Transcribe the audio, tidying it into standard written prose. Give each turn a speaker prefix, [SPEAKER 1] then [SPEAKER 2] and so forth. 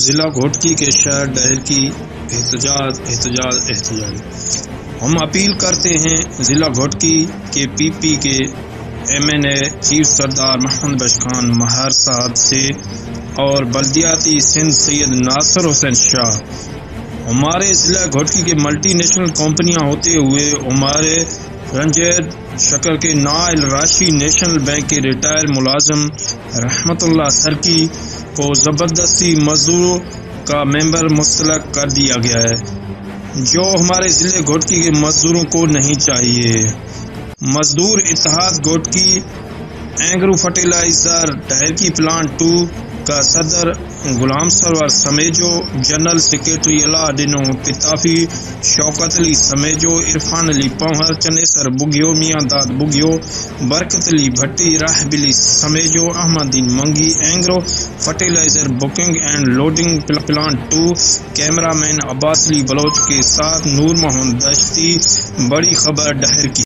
[SPEAKER 1] ضلع گھوٹکی کے شہر ڈہر کی احتجاج احتجاج احتجاج ہم اپیل کرتے ہیں ضلع گھوٹکی کے پی پی کے ایم این اے چیف سردار محمد بشیر خان مہر صاحب سے اور بلدیاتی سندھ سید ناصر حسین شاہ ہمارے ضلع گھوٹکی کے ملٹی نیشنل کمپنیاں ہوتے ہوئے ہمارے رنجیت شکر کے نائل راشی نیشنل بینک کے ریٹائر ملازم رحمت اللہ سرکی کو زبردستی مزدوروں کا ممبر مستلق کر دیا گیا ہے، جو ہمارے ضلع گھوٹکی کے مزدوروں کو نہیں چاہیے۔ مزدور اتحاد گھوٹکی اینگرو فرٹیلائزر ڈہرکی پلانٹ 2 کا صدر غلام سرور سمیجو، جنرل سیکریٹری اللہ ڈنو پتافی، شوکت علی سمیجو، عرفان علی پوہر، چنیسر بگیو، میاں داد بگیو، برکت علی بھٹی، راہب علی Samejo, Ahmed Din Mangi, Engro fertilizer booking and loading plant 2، camera man Abbas Ali Baloch کے ساتھ نور محمد دشتی۔ بڑی خبر ڈہر کی۔